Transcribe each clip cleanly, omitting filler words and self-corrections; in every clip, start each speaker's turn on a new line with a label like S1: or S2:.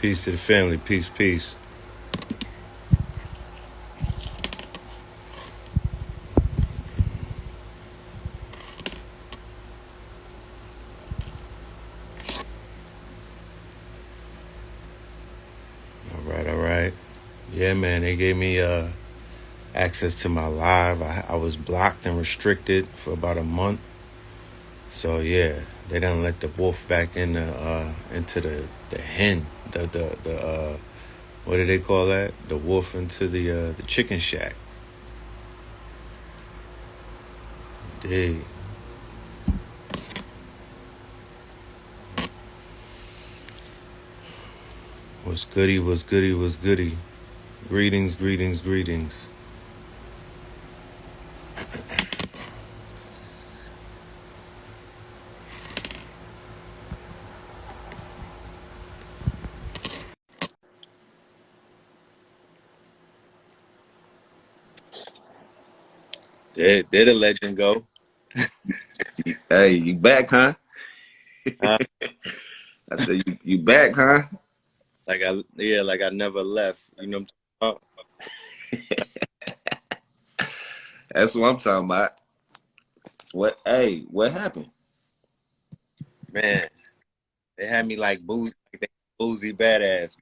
S1: Peace to the family. Peace, peace. All right, all right. Yeah, man, they gave me access to my live. I was blocked and restricted for about a month. So yeah, they done let the wolf back in into the hen. The what do they call that? The wolf into the chicken shack. Dig. Was goody, was goody, was goody. Greetings, greetings, greetings. There the legend go.
S2: Hey, you back, huh?
S1: Uh,
S2: I said, you back, huh?
S1: like I never left. You know what I'm talking
S2: That's what I'm talking about. What happened?
S1: about? Man, they had me like they boozy badass.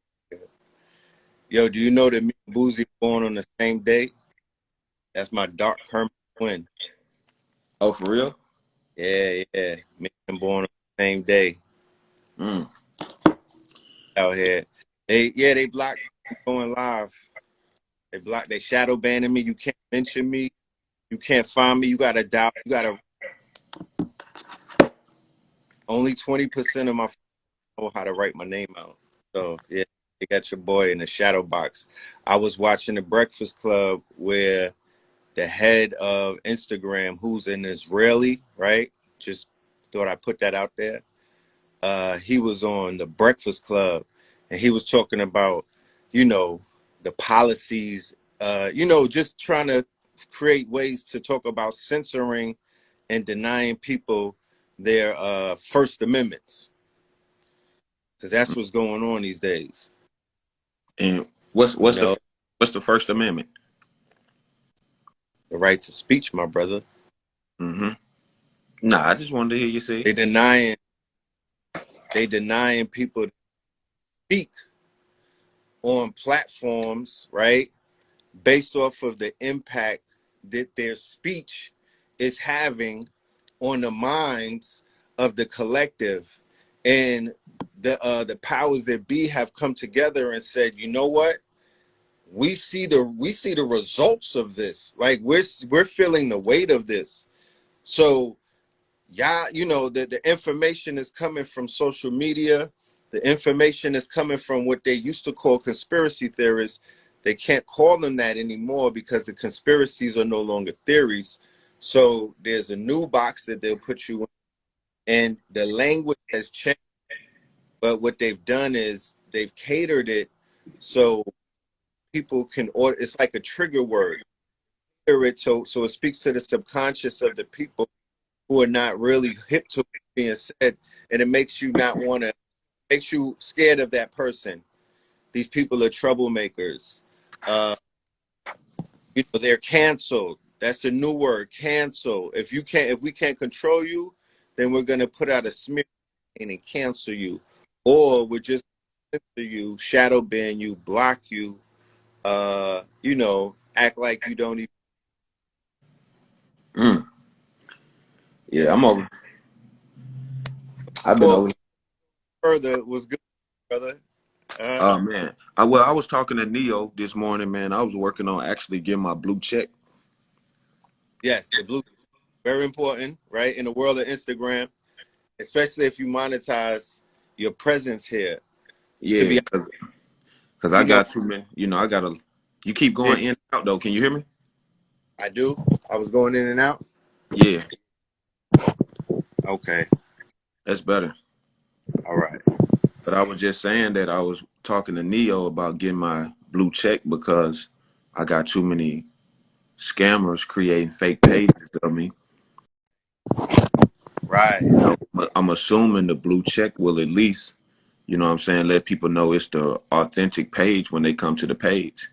S1: Yo, do you know that me and Boozy were born on the same day? That's my dark hermit twin.
S2: Oh, for real?
S1: Yeah, yeah. Me and him born on the same day
S2: Mm.
S1: out here. They blocked me going live. They shadow banning me. You can't mention me. You can't find me. You gotta dial. You gotta only 20% of my know how to write my name out. So yeah, they got your boy in the shadow box. I was watching the Breakfast Club where the head of Instagram, who's an Israeli, right? Just thought I put that out there. He was on the Breakfast Club, and he was talking about, you know, the policies. Just trying to create ways to talk about censoring and denying people their First Amendments, because that's what's going on these days.
S2: And what's
S1: You
S2: what's the
S1: know,
S2: what's the First Amendment?
S1: the right to speech, my brother.
S2: Mm-hmm. Nah, I just wanted to hear you say.
S1: They denying they denying people to speak on platforms, right? Based off of the impact that their speech is having on the minds of the collective. And the powers that be have come together and said, you know what? We see the results of this. Like we're feeling the weight of this. So yeah, the information is coming from social media. The information is coming from what they used to call conspiracy theorists. They can't call them that anymore because the conspiracies are no longer theories. So there's a new box that they'll put you in, and the language has changed. But what they've done is they've catered it so people can order. It's like a trigger word. So it speaks to the subconscious of the people who are not really hip to what's being said, and it makes you not want to, makes you scared of that person. These people are troublemakers. Uh, they're canceled. That's the new word, cancel. If we can't control you, then we're gonna put out a smear and cancel you, or we're just censor you, shadow ban you, block you. Act like you don't even.
S2: Mm. Yeah, I'm over. I've been
S1: Well,
S2: over.
S1: further was good, brother. Uh,
S2: Oh man. I was talking to Neo this morning, man. I was working on actually getting my blue check.
S1: yes, the blue, very important, right? In the world of Instagram, especially if you monetize your presence here. To
S2: Yeah,
S1: be,
S2: cause I
S1: you know,
S2: got too many. I gotta. You keep
S1: yeah,
S2: going in and out though. Can you hear me?
S1: I do. I was going in and out.
S2: Yeah,
S1: Okay,
S2: that's better.
S1: all right.
S2: But I was just saying that I was talking to Neo about getting my blue check because I got too many scammers creating fake pages of me.
S1: Right.
S2: I'm assuming the blue check will at least You know what I'm saying? Let people know it's the authentic page when they come to the page.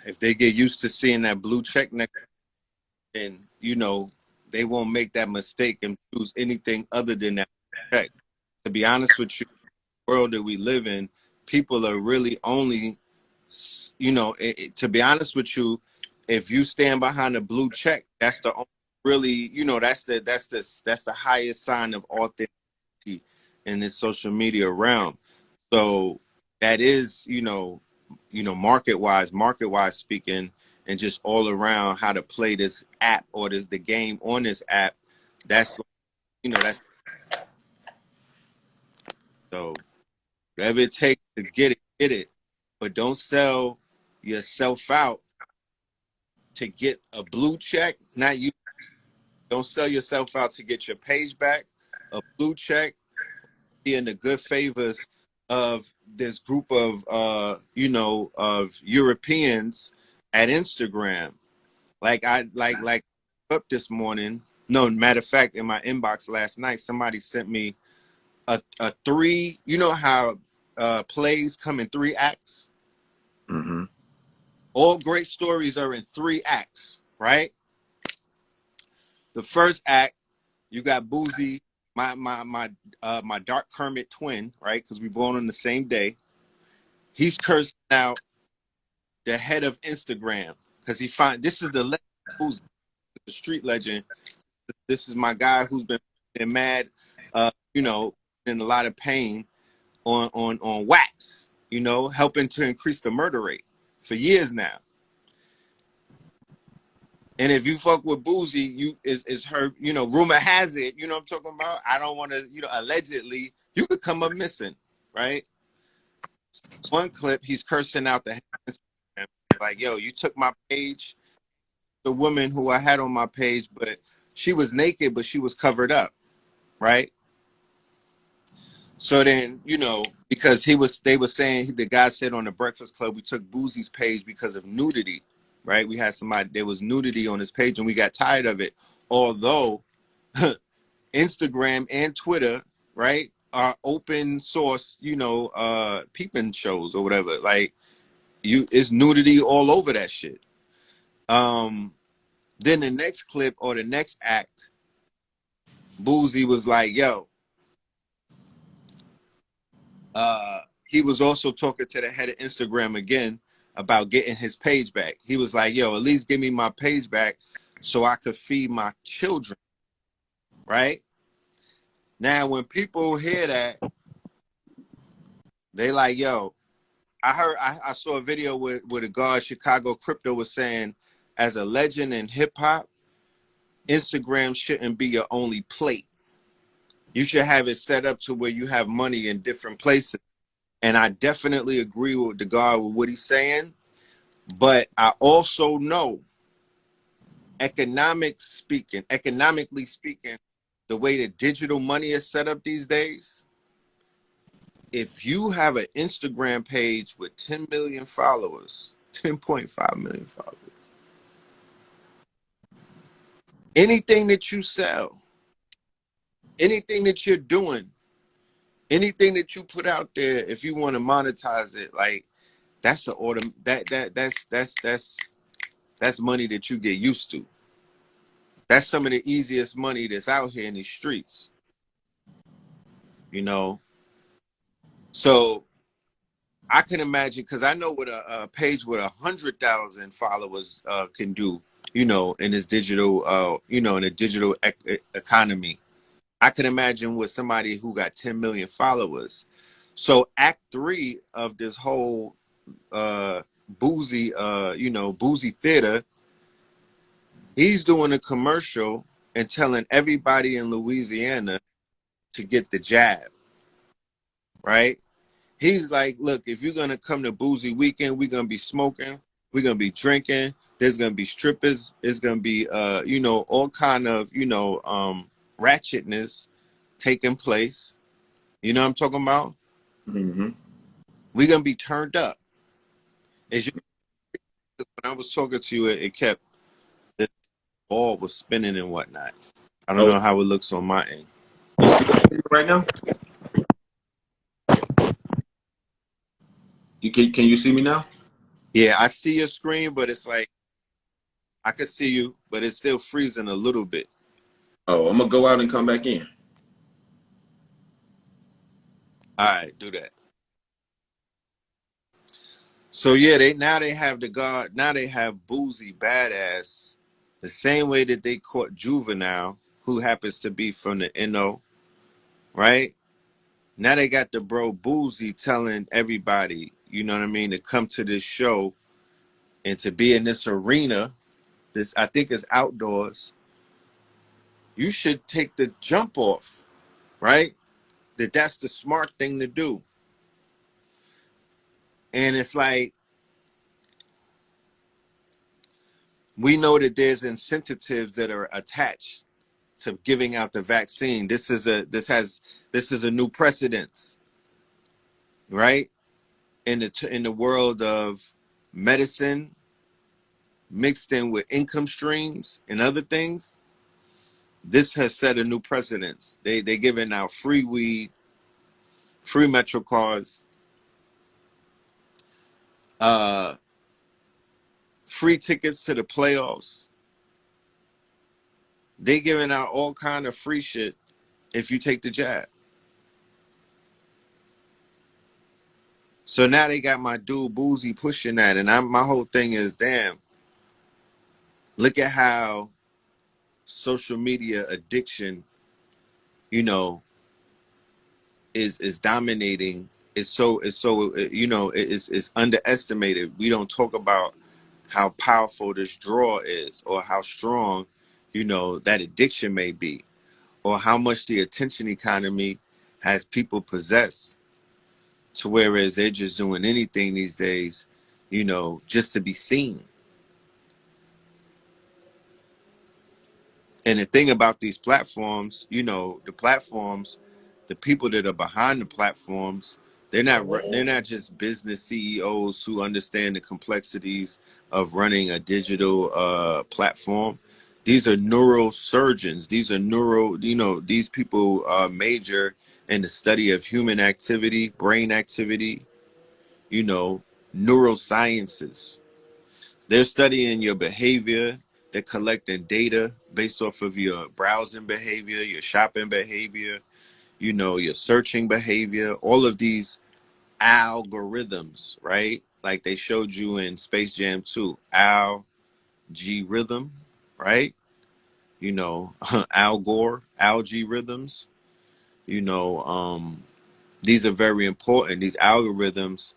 S1: If they get used to seeing that blue check next, and they won't make that mistake and choose anything other than that check. To be honest with you, the world that we live in, people are really only, to be honest with you, if you stand behind a blue check, that's the only really, that's the highest sign of authenticity in this social media realm. So that is, market wise speaking, and just all around how to play this app or the game on this app. That's that's so whatever it takes to get it. But don't sell yourself out to get a blue check. Not you. Don't sell yourself out to get your page back. A blue check, be in the good favors of this group of of Europeans at Instagram. Like up this morning. No, matter of fact, in my inbox last night, somebody sent me a three. You know how plays come in 3 acts.
S2: Mm-hmm.
S1: All great stories are in 3 acts, right? The first act, you got Boozy, my dark Kermit twin, right? Because we born on the same day. He's cursing out the head of Instagram because this is the legend of Boozy, the street legend. This is my guy who's been mad, in a lot of pain on wax, helping to increase the murder rate for years now. And if you fuck with Boozy, is her, rumor has it, you know what I'm talking about? I don't want to, allegedly, you could come up missing, right? One clip, he's cursing out the Instagram, like, yo, you took my page, the woman who I had on my page, but she was naked, but she was covered up, right? So then, because they were saying, the guy said on the Breakfast Club, we took Boozy's page because of nudity, right? We had there was nudity on his page and we got tired of it. Although Instagram and Twitter, right, are open source, peeping shows or whatever. Like it's nudity all over that shit. Then the next clip or the next act, Boozy was like, yo, he was also talking to the head of Instagram again about getting his page back. He was like, yo, at least give me my page back so I could feed my children, right? Now, when people hear that, they like, yo, I saw a video with a guard, Chicago Crypto, was saying, as a legend in hip hop, Instagram shouldn't be your only plate. You should have it set up to where you have money in different places. And I definitely agree with the guard with what he's saying. But I also know, economically speaking, the way that digital money is set up these days, if you have an Instagram page with 10 million followers, 10.5 million followers, anything that you sell, anything that you're doing, anything that you put out there, if you want to monetize it, like that's an order that's money that you get used to. That's some of the easiest money that's out here in these streets, you know. So I can imagine, because I know what a page with 100,000 followers can do, in this digital, in a digital economy. I can imagine with somebody who got 10 million followers. So Act 3 of this whole Boozy, Boozy Theater, he's doing a commercial and telling everybody in Louisiana to get the jab, right? He's like, look, if you're going to come to Boozy Weekend, we're going to be smoking, we're going to be drinking, there's going to be strippers, there's going to be, all kind of, ratchetness taking place. You know what I'm talking about?
S2: Mm-hmm.
S1: We're going to be turned up. As you, when I was talking to you, it kept, the ball was spinning and whatnot. I don't
S2: Oh,
S1: know how it looks on my end.
S2: you see right now? Can you see me now?
S1: Yeah, I see your screen, but it's like I could see you, but it's still freezing a little bit.
S2: Oh, I'm gonna go out and come back in.
S1: All right, do that. So yeah, they have the guard. Now they have Boozy Badass, the same way that they caught Juvenile, who happens to be from the NO, right? Now they got the bro Boozy telling everybody, you know what I mean, to come to this show and to be in this arena. This I think is outdoors. You should take the jump off, right? That's the smart thing to do. And it's like we know that there's incentives that are attached to giving out the vaccine. This is a new precedence, right? In the world of medicine mixed in with income streams and other things, this has set a new precedence. They giving out free weed, free Metro cards, uh, free tickets to the playoffs. They giving out all kind of free shit if you take the jab. So now they got my dude Boozy pushing that, and my whole thing is, damn, look at how social media addiction, you know, is dominating. It's so you know it's underestimated. We don't talk about how powerful this draw is, or how strong, you know, that addiction may be, or how much the attention economy has people possessed to whereas they're just doing anything these days, you know, just to be seen. And the thing about these platforms, you know, the platforms, the people that are behind the platforms, they're not just business CEOs who understand the complexities of running a digital platform. These are neurosurgeons. These are you know, these people are major in the study of human activity, brain activity, you know, neurosciences. They're studying your behavior. They're collecting data based off of your browsing behavior, your shopping behavior, you know, your searching behavior, all of these algorithms, right? Like they showed you in Space Jam 2, algae rhythm, right? You know, Al Gore, algae rhythms, you know, these are very important. These algorithms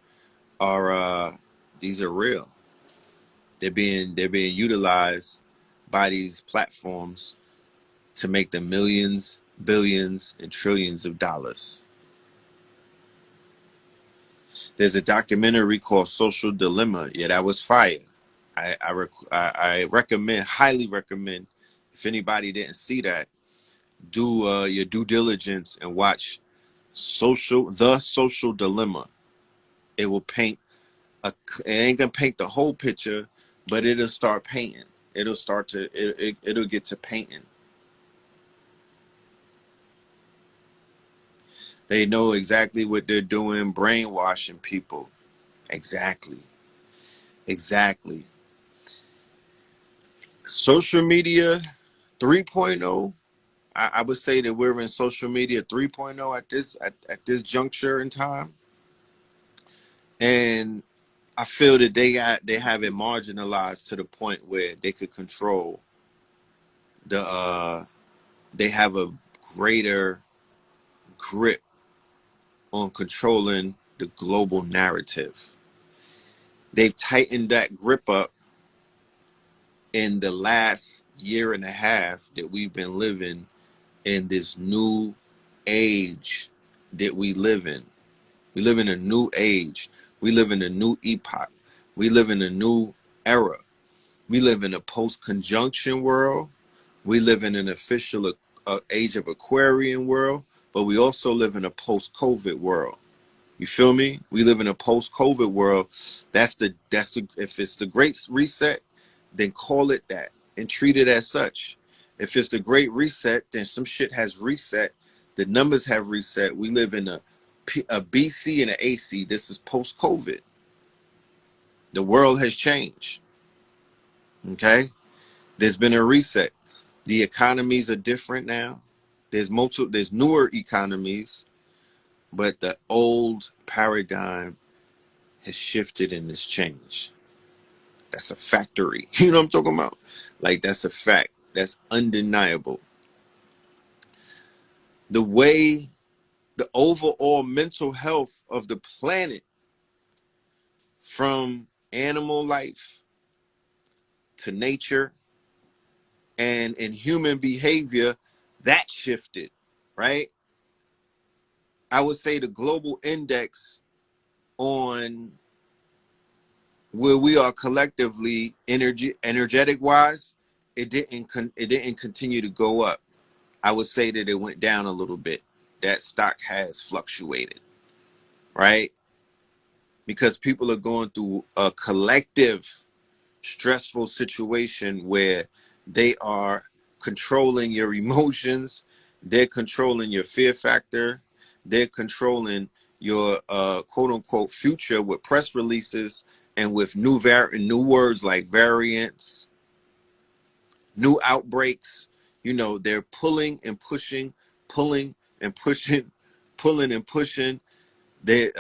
S1: are, these are real. They're being utilized by these platforms to make them millions, billions, and trillions of dollars. There's a documentary called Social Dilemma. Yeah, that was fire. I recommend, highly recommend, if anybody didn't see that, do your due diligence and watch The Social Dilemma. It will paint it ain't gonna paint the whole picture, but it'll start painting. It'll start to it'll get to painting. They know exactly what they're doing, brainwashing people. Exactly. Exactly. Social media 3.0. I would say that we're in social media 3.0 at this juncture in time. And I feel that they have it marginalized to the point where they could control the they have a greater grip on controlling the global narrative. They've tightened that grip up in the last year and a half that we've been living in this new age that we live in. We live in a new age. We live in a new epoch. We live in a new era. We live in a post-conjunction world. We live in an official age of Aquarian world, but we also live in a post-COVID world. You feel me? We live in a post-COVID world. If it's the great reset, then call it that and treat it as such. If it's the great reset, then some shit has reset. The numbers have reset. We live in a BC and an AC. This is post-COVID. The world has changed. Okay. There's been a reset. The economies are different now. There's newer economies, but the old paradigm has shifted and has changed. That's a factory. You know what I'm talking about? Like, that's a fact. That's undeniable. The way the overall mental health of the planet, from animal life to nature and in human behavior, that shifted, right? I would say the global index on where we are collectively energetic wise, it didn't continue to go up. I would say that it went down a little bit. That stock has fluctuated, right? Because people are going through a collective stressful situation where they are controlling your emotions, they're controlling your fear factor, they're controlling your quote unquote future with press releases and with new words like variants, new outbreaks. You know, they're pulling and pushing, pulling and pushing. They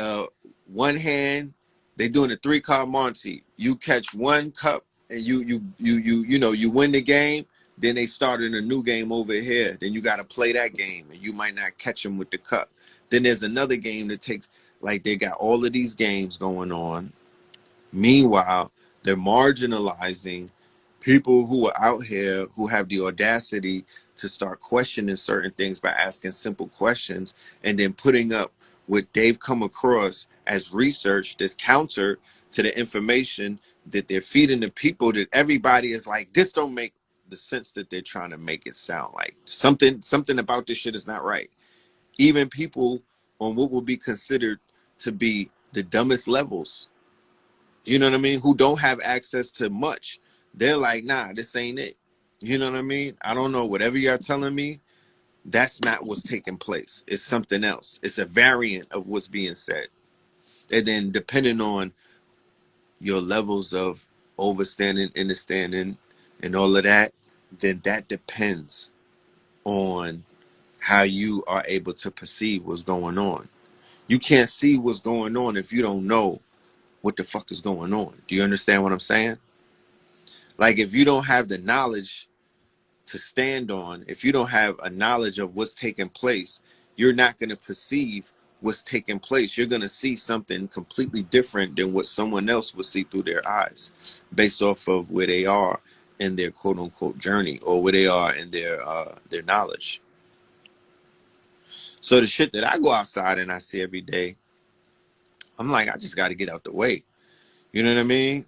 S1: one hand, they doing a 3-card Monty. You catch one cup and you win the game. Then they started a new game over here. Then you got to play that game, and you might not catch them with the cup. Then there's another game that takes, like, they got all of these games going on. Meanwhile, they're marginalizing people who are out here who have the audacity to start questioning certain things by asking simple questions and then putting up what they've come across as research that's counter to the information that they're feeding the people, that everybody is like, this don't make the sense that they're trying to make it sound like. Something about this shit is not right. Even people on what will be considered to be the dumbest levels, you know what I mean, who don't have access to much, they're like, nah, this ain't it. You know what I mean? I don't know. Whatever you're telling me, that's not what's taking place. It's something else. It's a variant of what's being said. And then depending on your levels of overstanding, understanding, and all of that, then that depends on how you are able to perceive what's going on. You can't see what's going on if you don't know what the fuck is going on. Do you understand what I'm saying? Like, if you don't have the knowledge to stand on, if you don't have a knowledge of what's taking place, you're not going to perceive what's taking place. You're going to see something completely different than what someone else would see through their eyes, based off of where they are in their quote unquote journey, or where they are in their knowledge. So the shit that I go outside and I see every day, I'm like, I just got to get out the way. You know what I mean?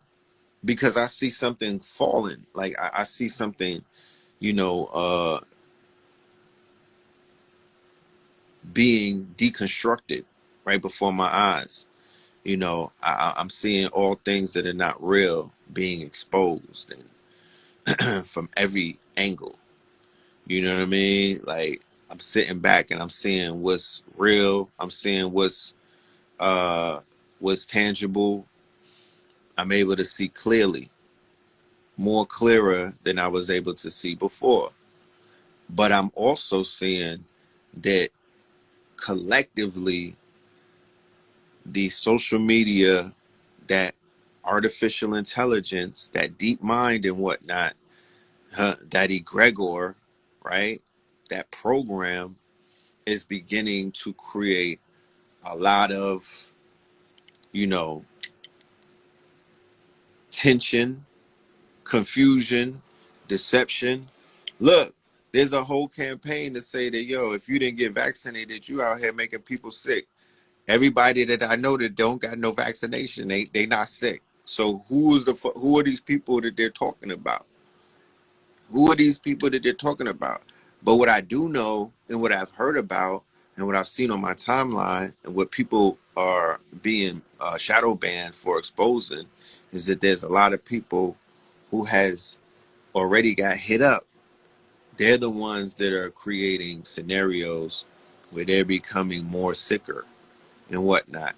S1: Because I see something falling. Like, I see something, you know, being deconstructed right before my eyes. You know, I'm seeing all things that are not real being exposed, and from every angle. You know what I mean? Like, I'm sitting back and I'm seeing what's real. I'm seeing what's tangible. I'm able to see clearly, more clearer than I was able to see before. But I'm also seeing that collectively, the social media, that artificial intelligence, that deep mind and whatnot, that egregor, right? That program is beginning to create a lot of, you know, tension, confusion, deception. Look, there's a whole campaign to say that, yo, if you didn't get vaccinated, you out here making people sick. Everybody that I know that don't got no vaccination, they not sick. So who are these people that they're talking about? Who are these people that they're talking about? But what I do know, and what I've heard about, and what I've seen on my timeline, and what people are being shadow banned for exposing, is that there's a lot of people who has already got hit up. They're the ones that are creating scenarios where they're becoming more sicker and whatnot.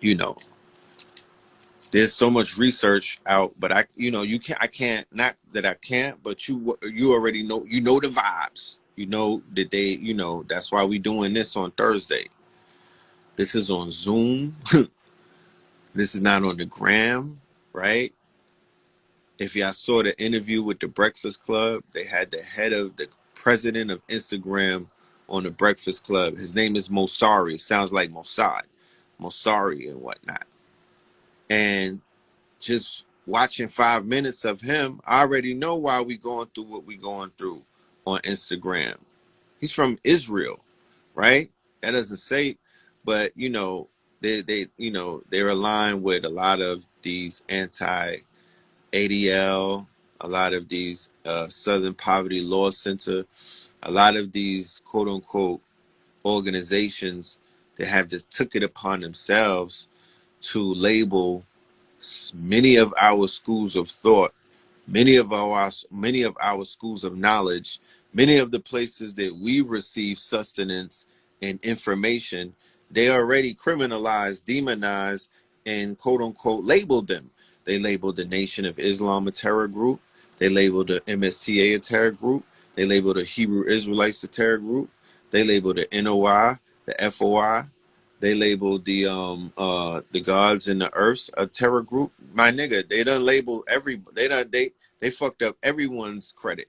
S1: You know, There's so much research out, but I can't, not that I can't, but you already know, the vibes. You know that that's why we doing this on Thursday. This is on Zoom. This is not on the gram, right? If y'all saw the interview with the Breakfast Club, they had the head of the president of Instagram on the Breakfast Club. His name is Mosari. Sounds like Mossad, Mosari and whatnot. And just watching 5 minutes of him, I already know why we going through what we going through on Instagram. He's from Israel, right? That doesn't say, but they're aligned with a lot of these anti-ADL, a lot of these Southern Poverty Law Center, a lot of these quote unquote organizations that have just took it upon themselves to label many of our schools of thought, many of our schools of knowledge, many of the places that we receive sustenance and information. They already criminalized, demonized, and quote unquote labeled them. They labeled the Nation of Islam a terror group. They labeled the MSTA a terror group. They labeled the Hebrew Israelites a terror group. They labeled the NOI, the FOI. They labeled the gods and the earths a terror group. My nigga, they done labeled they fucked up everyone's credit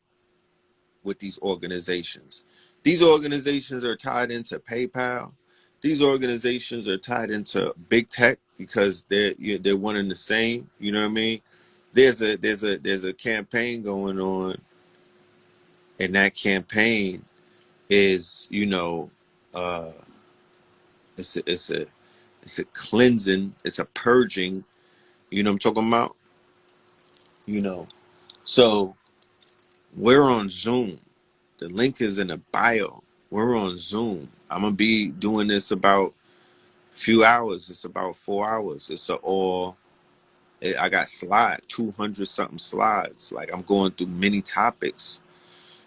S1: with these organizations. These organizations are tied into PayPal. These organizations are tied into big tech because they're one and the same. You know what I mean? There's a campaign going on, and that campaign is uh, it's a cleansing, it's a purging. You know what I'm talking about? You know. So we're on Zoom. The link is in the bio. We're on Zoom. I'm gonna be doing this about a few hours. It's about 4 hours. I got 200 something slides. Like I'm going through many topics.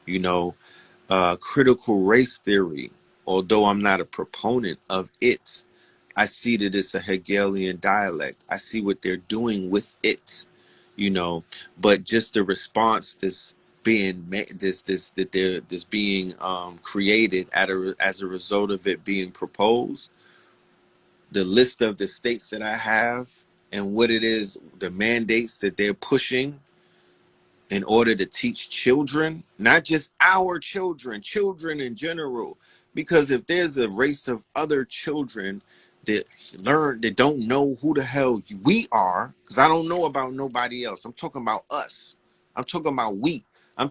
S1: You know, critical race theory. Although I'm not a proponent of it, I see that it's a Hegelian dialect. I see what they're doing with it, but just the response that's being made, this being created as a result of it being proposed, the list of the states that I have and what it is, the mandates that they're pushing in order to teach children, not just our children, children in general. Because if there's a race of other children that don't know who the hell we are, because I don't know about nobody else. I'm talking about us. I'm talking about we. I'm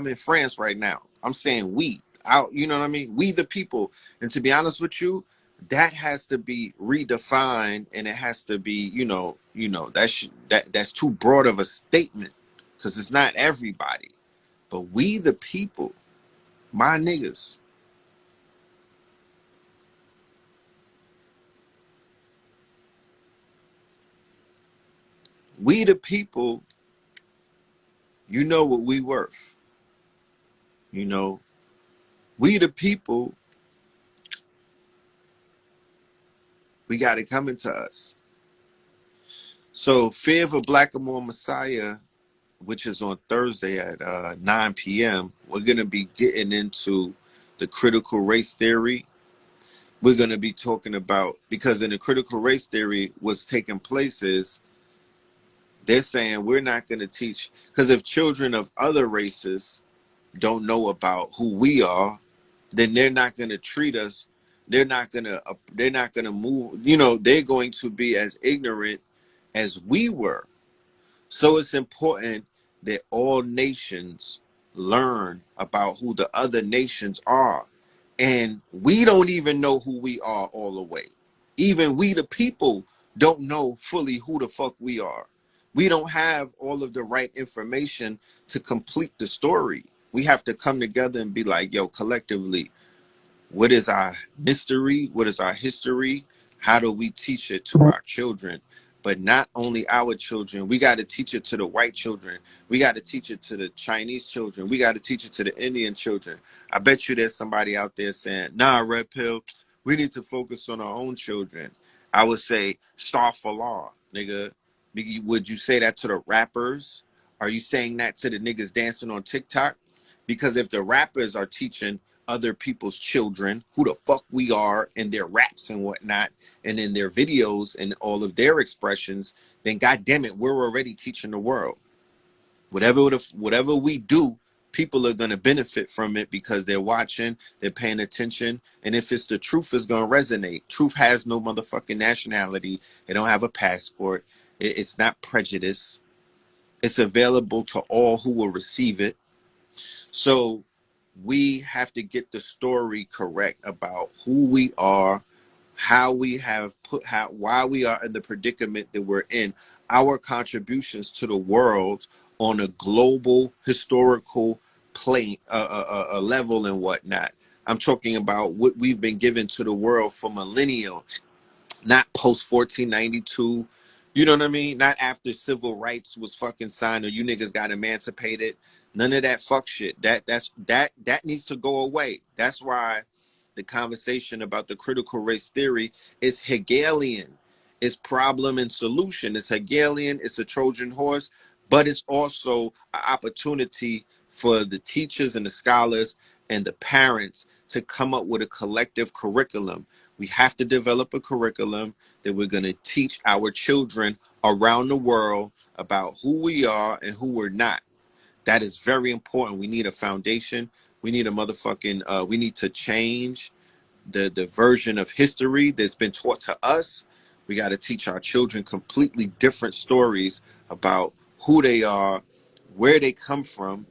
S1: in France right now. I'm saying we. Out, you know what I mean? We the people. And to be honest with you, that has to be redefined, and it has to be, that's too broad of a statement because it's not everybody. But we the people, my niggas, we the people, you know what we worth. You know, we the people, we got it coming to us. So Fear of a Blackamoor Messiah, which is on Thursday at 9 p.m., we're going to be getting into the critical race theory. We're going to be talking about, because in the critical race theory, what's taking place is they're saying we're not going to teach, because if children of other races don't know about who we are, then they're not going to treat us. They're not going to move. They're going to be as ignorant as we were. So it's important that all nations learn about who the other nations are. And we don't even know who we are all the way. Even we, the people, don't know fully who the fuck we are. We don't have all of the right information to complete the story. We have to come together and be like, yo, collectively, what is our mystery? What is our history? How do we teach it to our children? But not only our children, we got to teach it to the white children. We got to teach it to the Chinese children. We got to teach it to the Indian children. I bet you there's somebody out there saying, nah, Red Pill, we need to focus on our own children. I would say Starfallah, nigga. Would you say that to the rappers? Are you saying that to the niggas dancing on TikTok? Because if the rappers are teaching other people's children who the fuck we are in their raps and whatnot, and in their videos and all of their expressions, then goddamn it, we're already teaching the world. Whatever we do, people are gonna benefit from it because they're watching, they're paying attention, and if it's the truth, it's gonna resonate. Truth has no motherfucking nationality. It don't have a passport. It's not prejudice. It's available to all who will receive it. So we have to get the story correct about who we are, how we have put, how, why we are in the predicament that we're in, our contributions to the world on a global historical plane, level and whatnot. I'm talking about what we've been given to the world for millennia, not post 1492. You know what I mean? Not after civil rights was fucking signed or you niggas got emancipated. None of that fuck shit. That needs to go away. That's why the conversation about the critical race theory is Hegelian. It's problem and solution. It's Hegelian. It's a Trojan horse, but it's also an opportunity for the teachers and the scholars and the parents to come up with a collective curriculum. We have to develop a curriculum that we're going to teach our children around the world about who we are and who we're not. That is very important. We need a foundation. We need a motherfucking, we need to change the version of history that's been taught to us. We got to teach our children completely different stories about who they are, where they come from.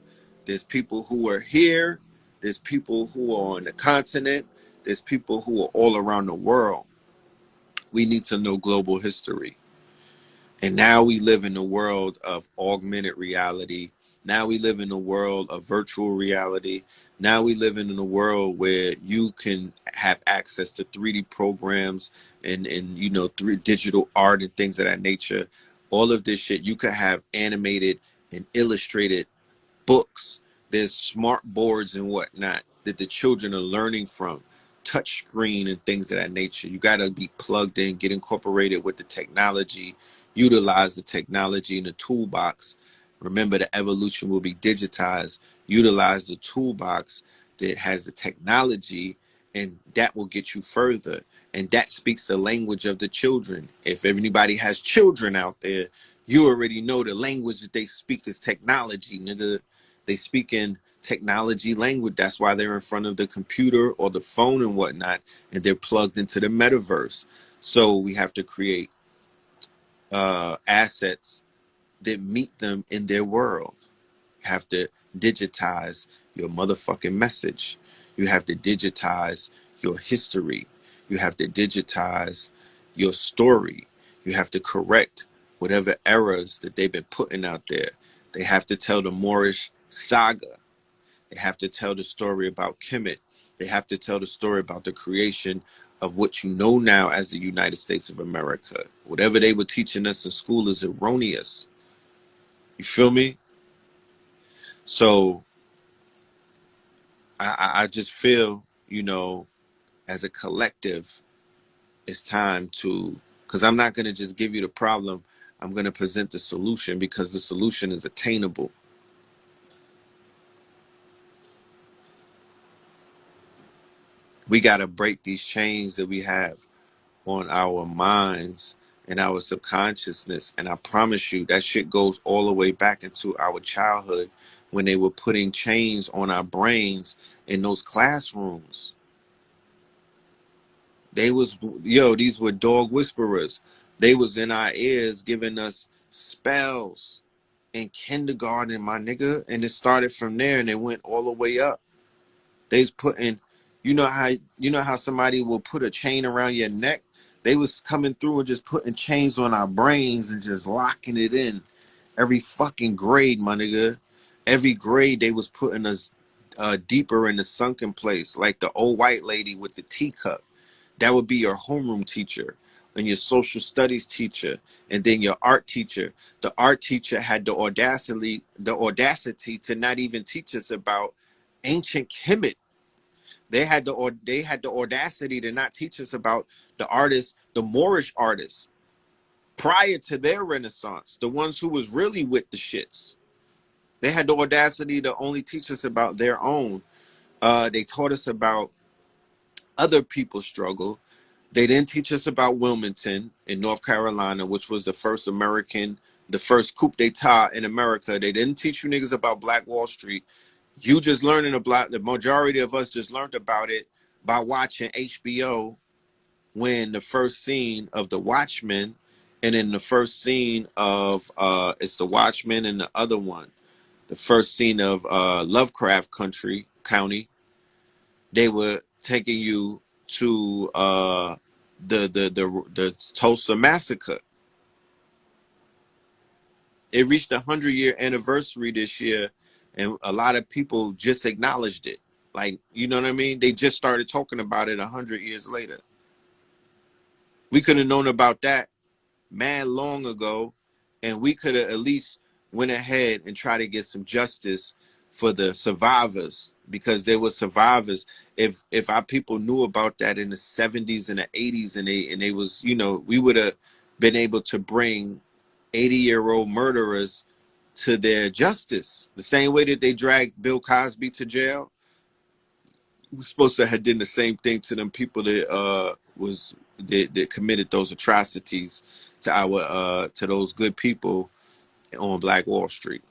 S1: There's people who are here. There's people who are on the continent. There's people who are all around the world. We need to know global history. And now we live in a world of augmented reality. Now we live in a world of virtual reality. Now we live in a world where you can have access to 3D programs and you know, digital art and things of that nature. All of this shit, you could have animated and illustrated books. There's smart boards and whatnot that the children are learning from, touch screen and things of that nature. You got to be plugged in, get incorporated with the technology, utilize the technology in the toolbox. Remember, the evolution will be digitized. Utilize the toolbox that has the technology, and that will get you further. And that speaks the language of the children. If anybody has children out there, you already know the language that they speak is technology, nigga. They speak in technology language. That's why they're in front of the computer or the phone and whatnot, and they're plugged into the metaverse. So we have to create assets that meet them in their world. You have to digitize your motherfucking message. You have to digitize your history. You have to digitize your story. You have to correct whatever errors that they've been putting out there. They have to tell the Moorish saga. They have to tell the story about Kemet. They have to tell the story about the creation of what you know now as the United States of America. Whatever they were teaching us in school is erroneous. You feel me? So I just feel, you know, as a collective, it's time to, because I'm not going to just give you the problem. I'm going to present the solution because the solution is attainable. We got to break these chains that we have on our minds and our subconsciousness. And I promise you, that shit goes all the way back into our childhood when they were putting chains on our brains in those classrooms. They was, yo, these were dog whisperers. They was in our ears giving us spells in kindergarten, my nigga. And it started from there and it went all the way up. They's putting, you know how somebody will put a chain around your neck? They was coming through and just putting chains on our brains and just locking it in. Every fucking grade, my nigga. Every grade they was putting us deeper in the sunken place, like the old white lady with the teacup. That would be your homeroom teacher and your social studies teacher, and then your art teacher. The art teacher had the audacity to not even teach us about ancient Kemet. They had the audacity to not teach us about the artists, the Moorish artists, prior to their renaissance, the ones who was really with the shits. They had the audacity to only teach us about their own. They taught us about other people's struggle. They didn't teach us about Wilmington in North Carolina, which was the first coup d'etat in America. They didn't teach you niggas about Black Wall Street. You just learning about, the majority of us just learned about it by watching HBO, when the first scene of The Watchmen, and in the first scene of it's The Watchmen, and the other one, the first scene of Lovecraft County, they were taking you to the Tulsa massacre. It reached a 100-year anniversary this year, and a lot of people just acknowledged it. Like, you know what I mean? They just started talking about it 100 years later. We could have known about that mad long ago, and we could have at least went ahead and tried to get some justice for the survivors, because there were survivors. If our people knew about that in the 70s and the 80s, and they was, you know, we would have been able to bring 80-year-old murderers to their justice, the same way that they dragged Bill Cosby to jail. We're supposed to have done the same thing to them people that that committed those atrocities to our to those good people on Black Wall Street.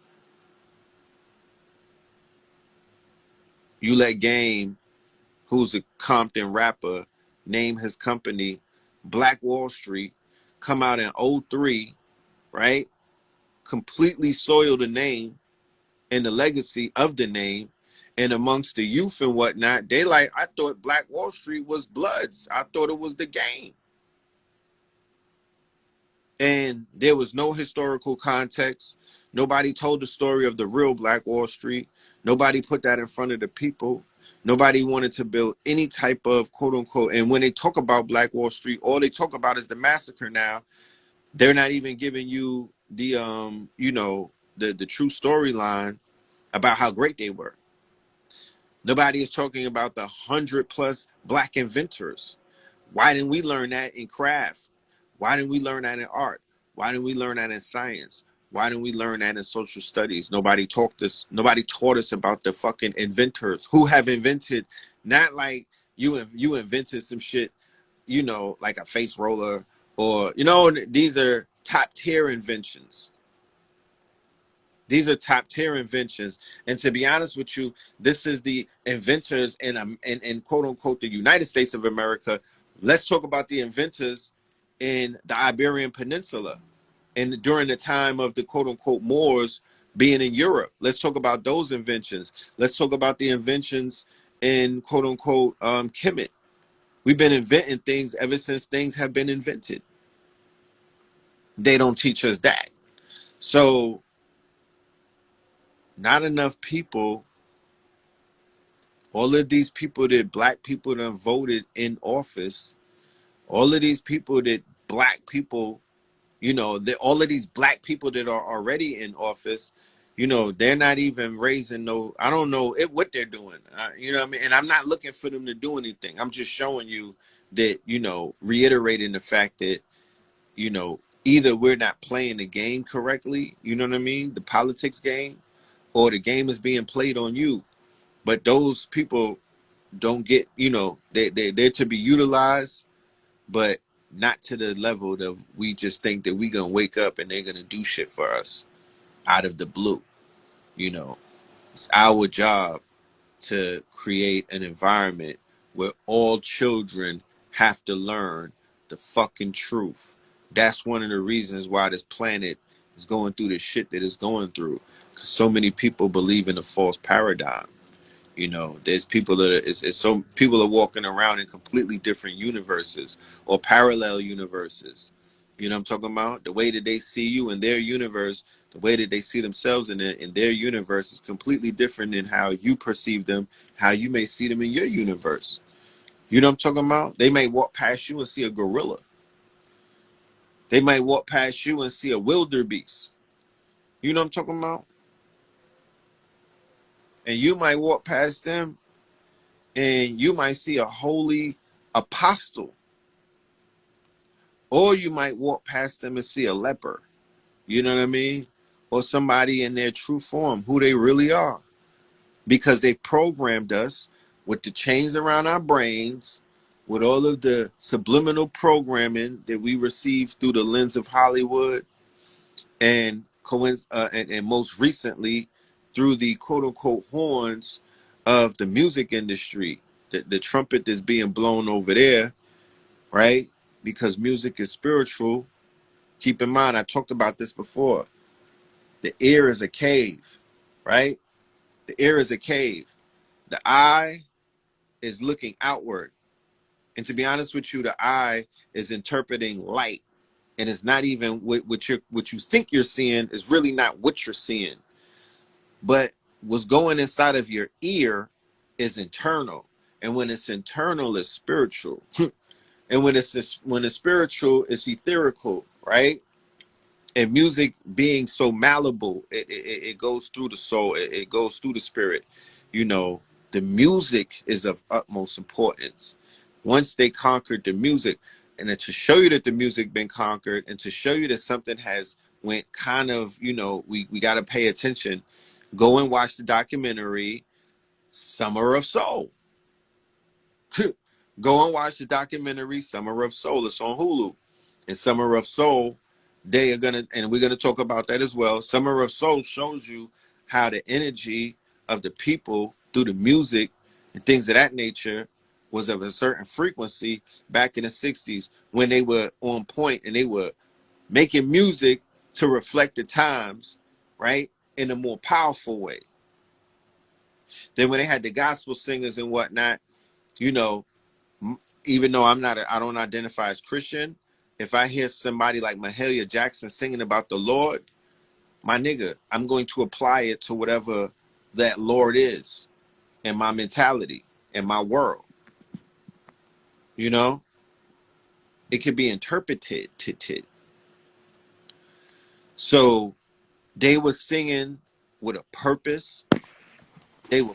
S1: You let Game, who's a Compton rapper, name his company Black Wall Street, come out in '03, right? Completely soil the name and the legacy of the name. And amongst the youth and whatnot, they like, I thought Black Wall Street was Bloods. I thought it was the Game. And there was no historical context. Nobody told the story of the real Black Wall Street. Nobody put that in front of the people. Nobody wanted to build any type of quote unquote. And when they talk about Black Wall Street, all they talk about is the massacre now. They're not even giving you the you know, the true storyline about how great they were. Nobody is talking about the 100+ Black inventors. Why didn't we learn that in craft? Why didn't we learn that in art? Why didn't we learn that in science? Why didn't we learn that in social studies? Nobody taught us about the fucking inventors who have invented, not like you invented some shit, you know, like a face roller, or, you know, these are top tier inventions. These are top tier inventions. And to be honest with you, this is the inventors in quote unquote the United States of America. Let's talk about the inventors in the Iberian Peninsula and during the time of the quote unquote Moors being in Europe. Let's talk about those inventions. Let's talk about the inventions in quote unquote Kemet. We've been inventing things ever since things have been invented. They don't teach us that. So not enough people, all of these people that Black people that voted in office, all of these people that Black people, you know, all of these Black people that are already in office, you know, they're not even raising no, I don't know what they're doing. You know what I mean? And I'm not looking for them to do anything. I'm just showing you that, you know, reiterating the fact that, you know, either we're not playing the game correctly, you know what I mean? The politics game, or the game is being played on you. But those people don't get, you know, they're to be utilized, but not to the level that we just think that we gonna wake up and they're gonna do shit for us out of the blue. You know, it's our job to create an environment where all children have to learn the fucking truth. That's one of the reasons why this planet is going through the shit that it's going through, because so many people believe in a false paradigm. You know, there's people that it's so people are walking around in completely different universes or parallel universes. You know what I'm talking about? The way that they see you in their universe, the way that they see themselves in their universe is completely different than how you perceive them, how you may see them in your universe. You know what I'm talking about? They may walk past you and see a gorilla. They might walk past you and see a wildebeest. You know what I'm talking about? And you might walk past them and you might see a holy apostle, or you might walk past them and see a leper. You know what I mean? Or somebody in their true form, who they really are, because they programmed us with the chains around our brains, with all of the subliminal programming that we receive through the lens of Hollywood, and and most recently through the quote unquote horns of the music industry, the trumpet that's being blown over there, right? Because music is spiritual. Keep in mind, I talked about this before. The ear is a cave, right? The ear is a cave. The eye is looking outward. And to be honest with you, the eye is interpreting light. And it's not even what you think you're seeing is really not what you're seeing. But what's going inside of your ear is internal. And when it's internal, it's spiritual. And when it's spiritual, it's etherical, right? And music being so malleable, it goes through the soul, it goes through the spirit. You know, the music is of utmost importance. Once they conquered the music, and then to show you that the music been conquered, and to show you that something has went kind of, you know, we got to pay attention. Go and watch the documentary Summer of Soul. Go and watch the documentary Summer of Soul. It's on Hulu. And Summer of Soul, they are gonna, and we're gonna talk about that as well. Summer of Soul shows you how the energy of the people through the music and things of that nature was of a certain frequency back in the 60s, when they were on point and they were making music to reflect the times, right? In a more powerful way. Then when they had the gospel singers and whatnot, you know, even though I don't identify as Christian, if I hear somebody like Mahalia Jackson singing about the Lord, my nigga, I'm going to apply it to whatever that Lord is in my mentality, in my world. You know, it could be interpreted. So they were singing with a purpose. They were.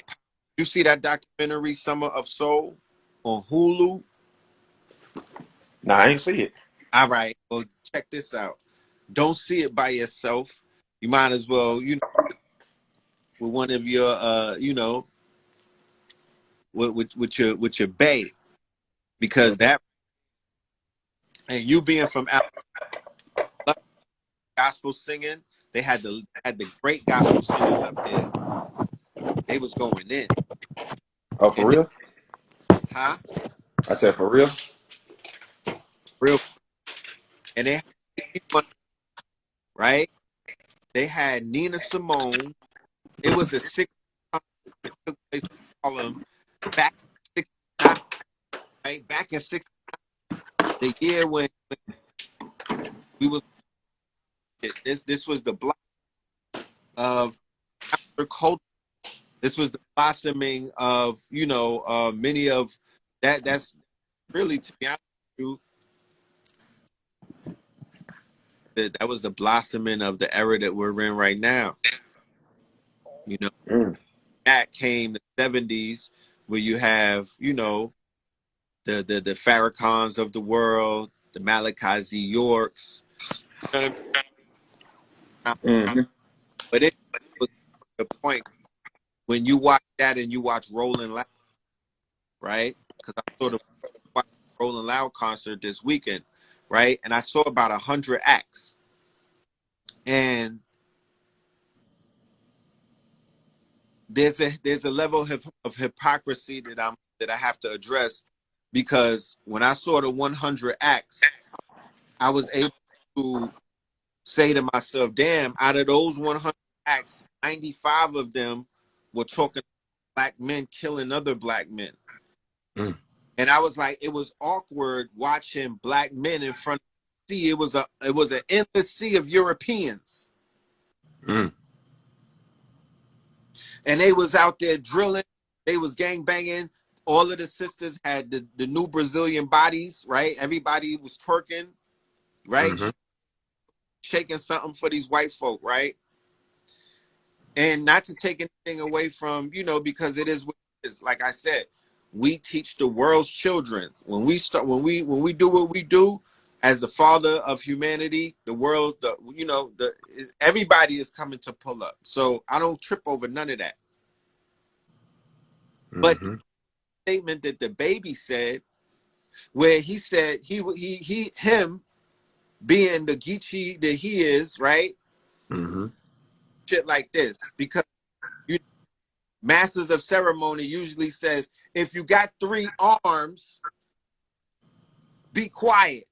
S1: You see that documentary Summer of Soul on Hulu?
S2: Nah, I ain't see it.
S1: All right, well, check this out. Don't see it by yourself. You might as well, you know, with one of your, you know, with your bae, because that, and you being from gospel singing, they had the great gospel singers up there. They was going in,
S2: Oh, for
S1: and they,
S2: real?
S1: huh,
S2: I said for real.
S1: real, and they had people, right? They had Nina Simone. It was a six that took place in Harlem back in '69, right? Back in '69, the year when we was, this was the block of culture. This was the blossoming of, you know, many of that. That's really, to be honest with you, that was the blossoming of the era that we're in right now. You know,
S2: Mm.
S1: that came the '70s, where you have, you know, the Farrakhan's of the world, the Malachi Z. Yorks. You know what I mean?
S2: Mm-hmm.
S1: But it was the point when you watch that and you watch Rolling Loud, right? Because I sort of watched Rolling Loud concert this weekend, right? And I saw about 100 acts, and there's a level of hypocrisy that I have to address, because when I saw the 100 acts, I was able to say to myself, "Damn! Out of those 100 acts, 95 of them were talking black men killing other black men."
S2: Mm.
S1: And I was like, it was awkward watching black men in front of the sea. It was an endless sea of Europeans,
S2: Mm.
S1: and they was out there drilling. They was gang banging. All of the sisters had the new Brazilian bodies, right? Everybody was twerking, right?
S2: Mm-hmm.
S1: Shaking something for these white folk, right? And not to take anything away from, you know, because it is what it is. Like I said, we teach the world's children. When we do what we do as the father of humanity, the world, everybody is coming to pull up. So I don't trip over none of that. But the
S2: Mm-hmm.
S1: statement that the baby said, where he said him being the Geechee that he is, right?
S2: Mm-hmm.
S1: Shit like this, because you masters of ceremony usually says, if you got 3 arms, be quiet,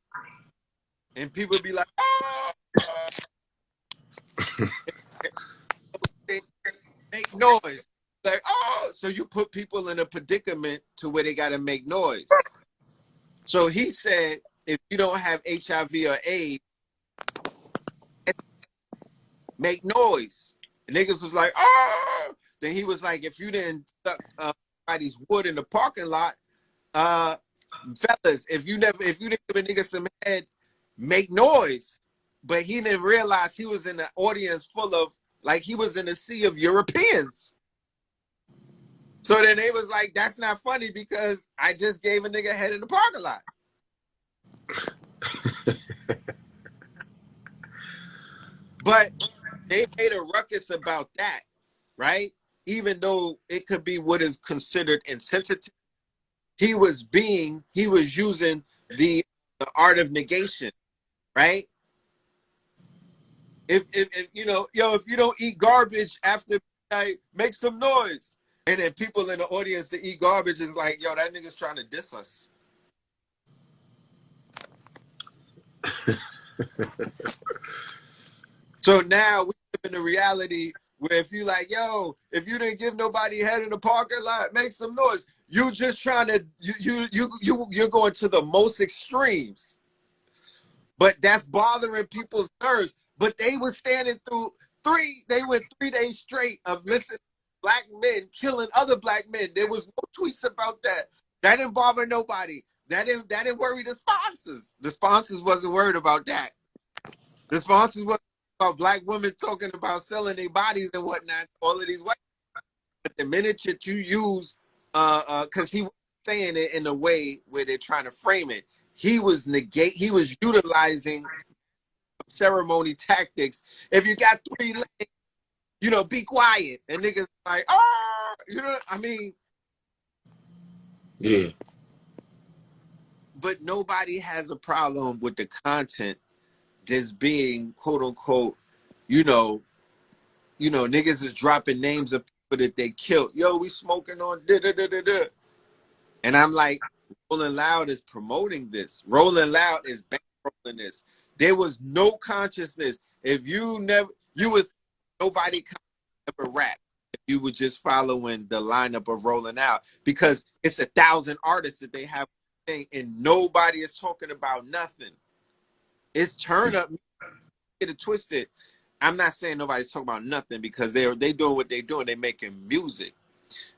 S1: and people be like, oh, they make noise, like, oh, so you put people in a predicament to where they got to make noise. So he said, if you don't have HIV or AIDS, make noise. And niggas was like, oh. Then he was like, if you didn't stuck somebody's wood in the parking lot, fellas, if you didn't give a nigga some head, make noise. But he didn't realize he was in an audience full of, like, he was in a sea of Europeans. So then they was like, that's not funny because I just gave a nigga head in the parking lot. But they made a ruckus about that, right? Even though it could be what is considered insensitive, he was using the art of negation, right? If you know, if you don't eat garbage after midnight, make some noise. And then people in the audience that eat garbage is like, yo, that nigga's trying to diss us. So now we live in a reality where if you like, yo, if you didn't give nobody head in the parking lot, make some noise. You just trying to you're going to the most extremes. But that's bothering people's nerves. But they were standing through they went 3 days straight of listening to black men killing other black men. There was no tweets about that. That didn't bother nobody. That didn't worry the sponsors. The sponsors wasn't worried about that. The sponsors wasn't about black women talking about selling their bodies and whatnot, all of these ways. But the minute that you use, because he was saying it in a way where they're trying to frame it, he was utilizing ceremony tactics. If you got 3 legs, be quiet. And niggas like, oh, I mean.
S2: Yeah.
S1: But nobody has a problem with the content that's being, quote unquote, niggas is dropping names of people that they killed. Yo, we smoking on da-da-da-da-da. And I'm like, Rolling Loud is promoting this. Rolling Loud is bankrolling this. There was no consciousness. If you would, nobody ever rap if you were just following the lineup of Rolling Out, because it's 1,000 artists that they have, and nobody is talking about nothing. It's turn up. Get it twisted. I'm not saying nobody's talking about nothing, because they doing what they're doing. They're making music.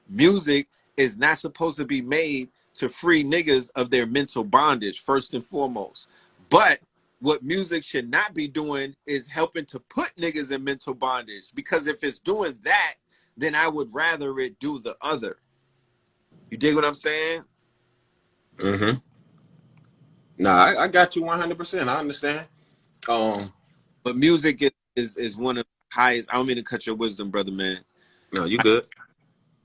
S1: Music is not supposed to be made to free niggas of their mental bondage, first and foremost. But what music should not be doing is helping to put niggas in mental bondage, because if it's doing that, then I would rather it do the other. You dig what I'm saying?
S2: Mm-hmm. Nah, I got you 100%. I understand.
S1: But music is one of the highest. I don't mean to cut your wisdom, brother, man.
S2: No, you good.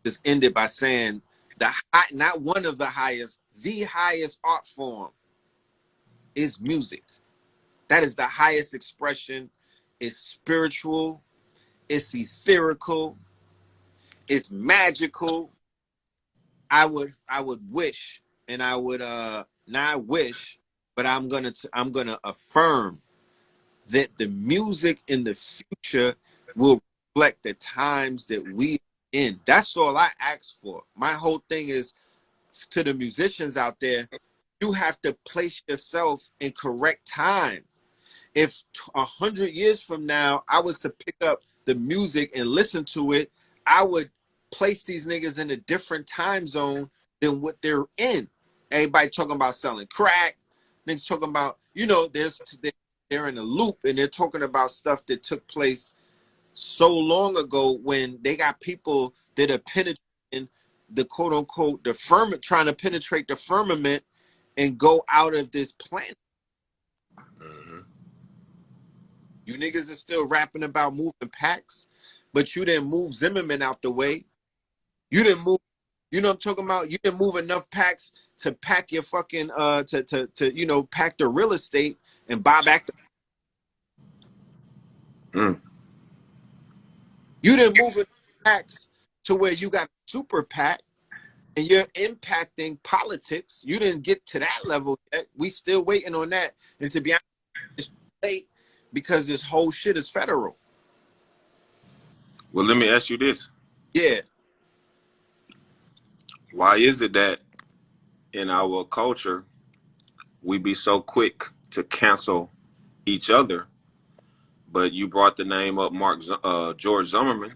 S1: Just ended by saying not one of the highest, the highest art form is music. That is the highest expression. It's spiritual. It's etherical. It's magical. I would wish, and I would not wish, but I'm gonna affirm that the music in the future will reflect the times that we in. That's all I ask for. My whole thing is, to the musicians out there, you have to place yourself in correct time. If 100 years from now I was to pick up the music and listen to it, I would place these niggas in a different time zone than what they're in. Everybody talking about selling crack. Niggas talking about, they're in a loop, and they're talking about stuff that took place so long ago, when they got people that are penetrating the quote unquote the firmament, trying to penetrate the firmament and go out of this planet.
S2: Mm-hmm.
S1: You niggas are still rapping about moving packs, but you didn't move Zimmerman out the way. You didn't move, you know what I'm talking about? You didn't move enough packs to pack your fucking to pack the real estate and buy back the,
S2: Mm.
S1: you didn't move enough packs to where you got a super pack and you're impacting politics. You didn't get to that level yet. We still waiting on that. And to be honest, it's late because this whole shit is federal.
S2: Well, let me ask you this.
S1: Yeah.
S2: Why is it that in our culture we be so quick to cancel each other? But you brought the name up, George Zimmerman,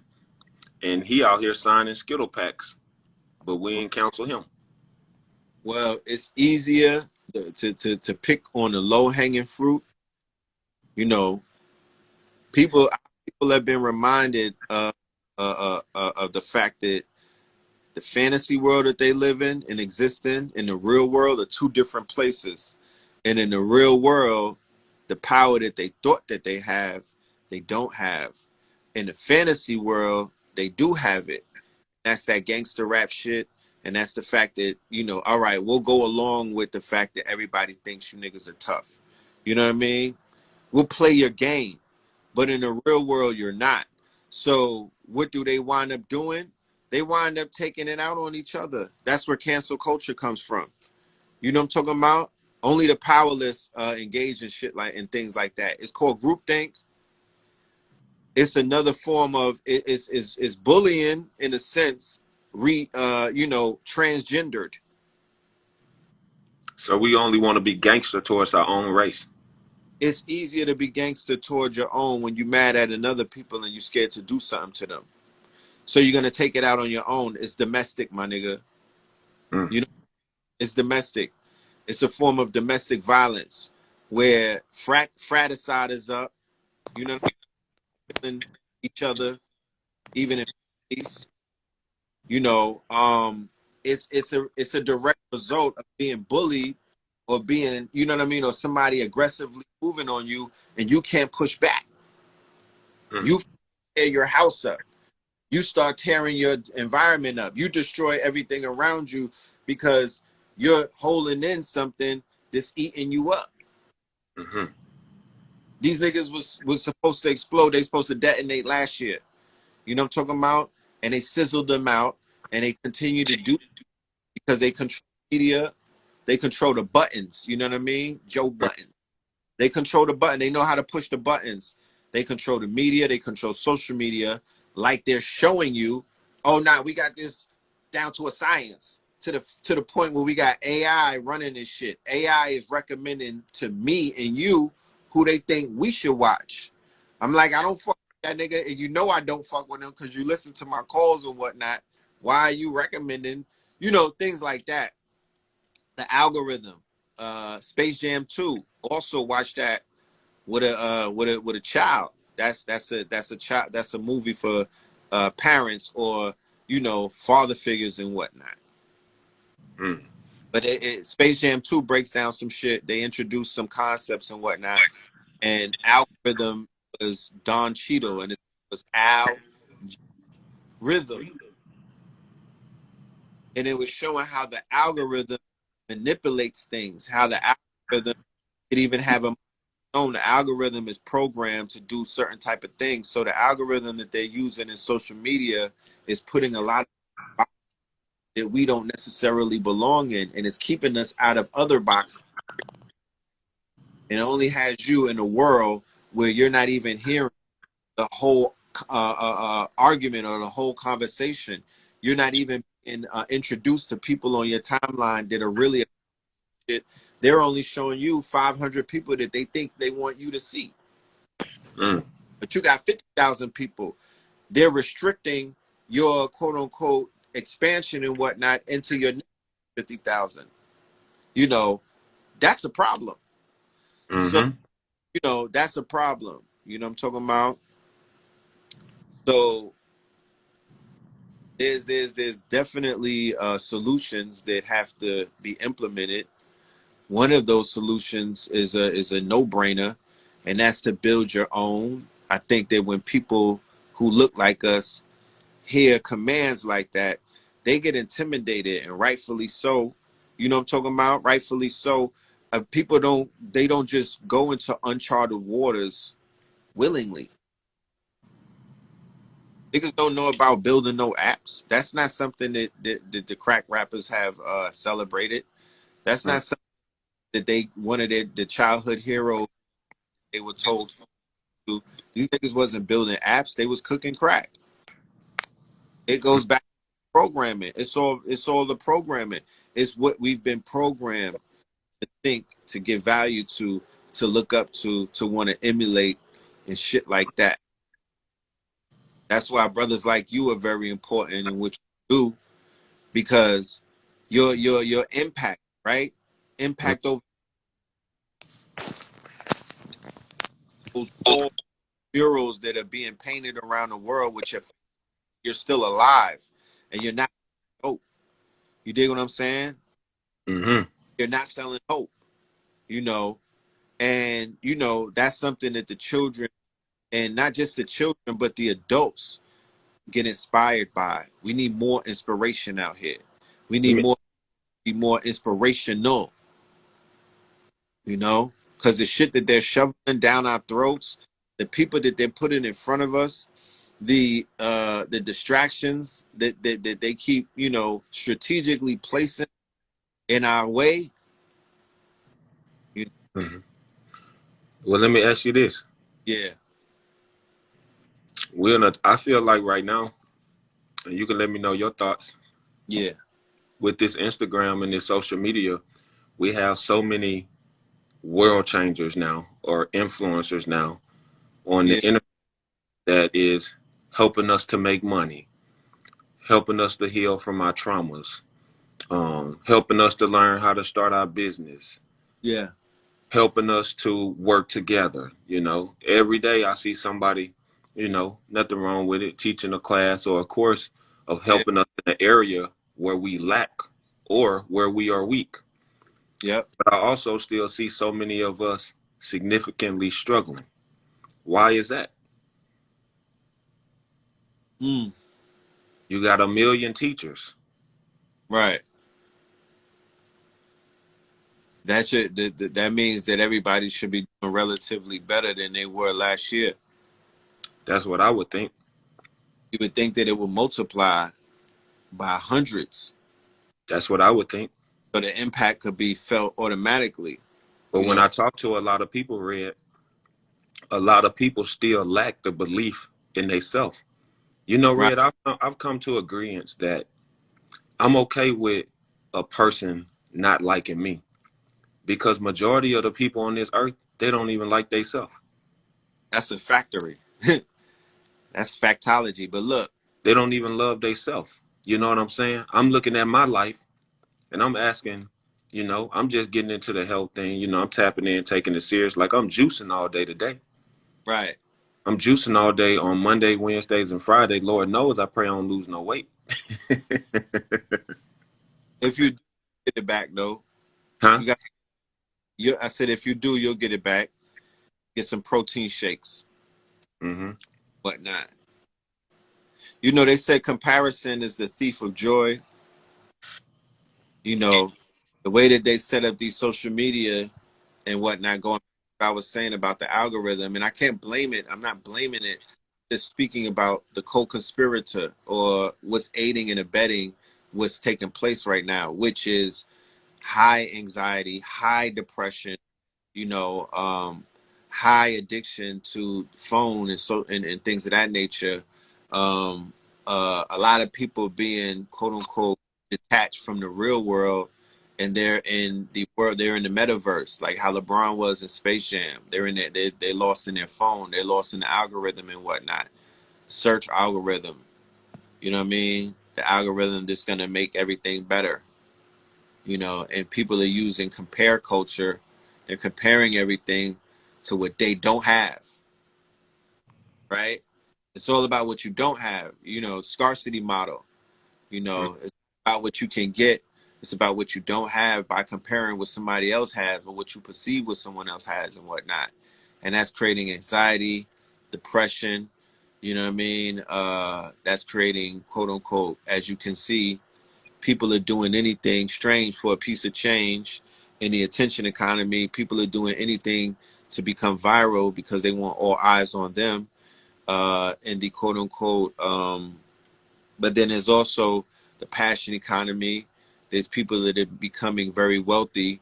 S2: and he out here signing Skittle packs, but we ain't cancel him.
S1: Well, it's easier to pick on the low hanging fruit. You know, people have been reminded of the fact that the fantasy world that they live in and exist in the real world are two different places. And in the real world, the power that they thought that they don't have. In the fantasy world, they do have it. That's that gangster rap shit. And that's the fact that, all right, we'll go along with the fact that everybody thinks you niggas are tough. You know what I mean? We'll play your game. But in the real world, you're not. So what do they wind up doing? They wind up taking it out on each other. That's where cancel culture comes from. You know what I'm talking about? Only the powerless engage in shit like and things like that. It's called groupthink. It's another form of it's bullying in a sense, transgendered.
S2: So we only want to be gangster towards our own race.
S1: It's easier to be gangster towards your own when you're mad at another people and you're scared to do something to them. So you're gonna take it out on your own. It's domestic, my nigga.
S2: Mm.
S1: You know, it's domestic. It's a form of domestic violence where fratricide is up. You know, killing each other, even in peace. You know, it's a direct result of being bullied or being, you know what I mean, or somebody aggressively moving on you and you can't push back.
S2: Mm.
S1: You tear your house up. You start tearing your environment up. You destroy everything around you because you're holding in something that's eating you up.
S2: Mm-hmm.
S1: These niggas was supposed to explode. They supposed to detonate last year. You know what I'm talking about? And they sizzled them out, and they continue to do because they control media. They control the buttons. You know what I mean? Joe Button. They control the button. They know how to push the buttons. They control the media. They control social media. Like they're showing you, oh, now we got this down to a science to the point where we got AI running this shit. AI is recommending to me and you who they think we should watch. I'm like, I don't fuck with that nigga, and you know I don't fuck with him because you listen to my calls and whatnot. Why are you recommending, things like that? The algorithm, Space Jam 2. Also watch that with a child. That's a child. That's a movie for parents or father figures and whatnot.
S2: Mm.
S1: But Space Jam 2 breaks down some shit. They introduce some concepts and whatnot. And algorithm was Don Cheadle, and it was Al Rhythm, and it was showing how the algorithm manipulates things. How the algorithm could even have a own. The algorithm is programmed to do certain type of things. So the algorithm that they're using in social media is putting a lot of that we don't necessarily belong in, and it's keeping us out of other boxes. And it only has you in a world where you're not even hearing the whole argument or the whole conversation. You're not even introduced to people on your timeline that are really shit. They're only showing you 500 people that they think they want you to see.
S2: Mm.
S1: But you got 50,000 people. They're restricting your quote unquote expansion and whatnot into your 50,000. You know, that's a problem. So,
S2: Mm-hmm.
S1: that's a problem. You know what I'm talking about? So there's definitely solutions that have to be implemented. One of those solutions is a no-brainer, and that's to build your own. I think that when people who look like us hear commands like that, they get intimidated, and rightfully so. You know what I'm talking about? Rightfully so. People don't just go into uncharted waters willingly. Niggas don't know about building no apps. That's not something that the crack rappers have celebrated. That's
S2: Mm.
S1: not something that they wanted the childhood hero they were told to. These niggas wasn't building apps, they was cooking crack. It goes back to programming. It's all the programming. It's what we've been programmed to think, to give value to look up to want to emulate and shit like that. That's why brothers like you are very important in what you do, because your impact, right?
S2: Mm.
S1: Impact over those wall murals that are being painted around the world, which you're still alive and you're not hope. You dig what I'm saying?
S2: Mm-hmm.
S1: You're not selling hope, you know, and that's something that the children, and not just the children, but the adults get inspired by. We need more inspiration out here. We
S2: Let
S1: need
S2: me.
S1: more be more inspirational, because the shit that they're shoving down our throats, the people that they're putting in front of us, the distractions that they keep, strategically placing in our way. You
S2: Mhm. Well, let me ask you this.
S1: Yeah,
S2: We're in a, I feel like right now, and you can let me know your thoughts
S1: yeah,
S2: with this Instagram and this social media. We have so many world changers now or influencers now on the
S1: yeah,
S2: internet that is helping us to make money, helping us to heal from our traumas, helping us to learn how to start our business,
S1: yeah,
S2: helping us to work together. Every day I see somebody, nothing wrong with it, teaching a class or a course of
S1: yeah,
S2: helping us in an area where we lack or where we are weak.
S1: yep.
S2: But I also still see so many of us significantly struggling. Why is that?
S1: Mm,
S2: You got a million teachers.
S1: right. That means that everybody should be doing relatively better than they were last year.
S2: That's what I would think.
S1: You would think that it would multiply by hundreds,
S2: That's what I would think.
S1: so the impact could be felt automatically.
S2: But
S1: You
S2: when
S1: know,
S2: I talk to a lot of people, Red, a lot of people still lack the belief in themselves.
S1: right?
S2: Red, I've come to agreement that I'm okay with a person not liking me because majority of the people on this earth, they don't even like themselves.
S1: That's a factory. That's factology. But look,
S2: They don't even love themselves. You know what I'm saying? I'm looking at my life and I'm asking, I'm just getting into the health thing. I'm tapping in, taking it serious. Like I'm juicing all day today.
S1: right?
S2: I'm juicing all day on Monday, Wednesdays, and Friday. Lord knows I pray I don't lose no weight.
S1: If you do get it back though,
S2: Huh?
S1: you got. I said if you do, you'll get it back. Get some protein shakes,
S2: Mm-hmm.
S1: whatnot. They say comparison is the thief of joy. You know, the way that they set up these social media and whatnot, going what I was saying about the algorithm, and I can't blame it. I'm not blaming it. Just speaking about the co-conspirator or what's aiding and abetting what's taking place right now, which is high anxiety, high depression, you know, um, high addiction to phone and things of that nature. Um, a lot of people being quote unquote detached from the real world, and they're in the world. They're in the metaverse, like how LeBron was in Space Jam. They're in there. They lost in their phone. They're lost in the algorithm and whatnot. Search algorithm. You know what I mean? The algorithm that's gonna make everything better. And people are using compare culture. They're comparing everything to what they don't have, right? It's all about what you don't have, scarcity model. You know, it's about what you can get. It's about what you don't have by comparing what somebody else has or what you perceive what someone else has and whatnot. And that's creating anxiety, depression, you know what I mean? That's creating, quote unquote, as you can see, people are doing anything strange for a piece of change in the attention economy. People are doing anything to become viral because they want all eyes on them in the quote unquote. But then there's also the passion economy. There's people that are becoming very wealthy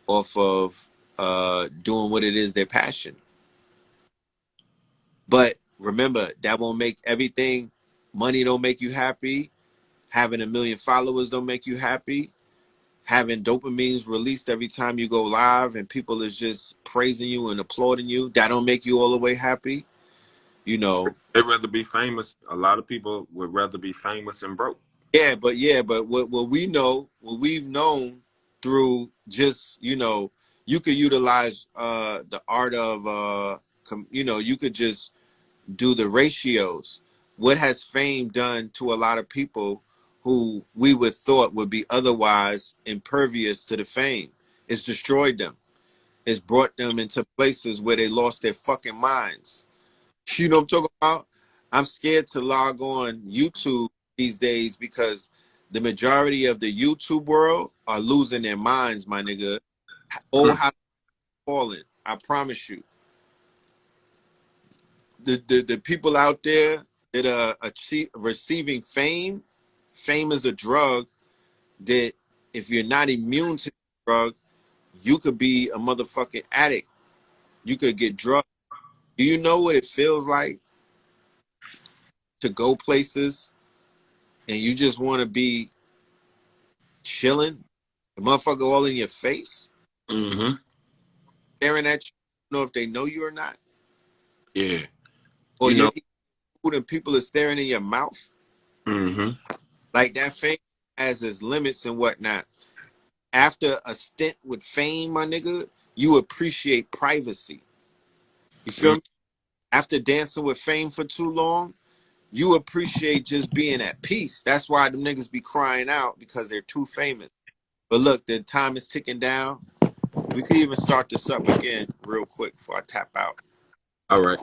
S1: off of doing what it is their passion. But remember, that won't make everything. Money don't make you happy. Having 1 million followers don't make you happy. Having dopamines released every time you go live and people is just praising you and applauding you, that don't make you all the way happy. You know,
S2: They'd rather be famous. A lot of people would rather be famous and broke.
S1: yeah, but what we know, what we've known through just, you know, you could utilize the art of you know, you could just do the ratios. What has fame done to a lot of people who we would thought would be otherwise impervious to the fame? It's destroyed them. It's brought them into places where they lost their fucking minds. You know what I'm talking about? I'm scared to log on YouTube these days because the majority of the YouTube world are losing their minds, my nigga. Oh, how falling. I promise you. The people out there that are receiving fame, fame is a drug that if you're not immune to the drug, you could be a motherfucking addict. You could get drugged. Do you know what it feels like to go places and you just want to be chilling? The motherfucker all in your face,
S2: Mm-hmm.
S1: staring at you, know if they know you or not,
S2: Yeah.
S1: or
S2: You
S1: you're
S2: know.
S1: eating food and people are staring in your mouth.
S2: Mm-hmm.
S1: Like that fame has its limits and whatnot. After a stint with fame, my nigga, you appreciate privacy. You feel me? After dancing with fame for too long, you appreciate just being at peace. That's why them niggas be crying out because they're too famous. But look, the time is ticking down. We could even start this up again real quick before I tap out.
S2: All right.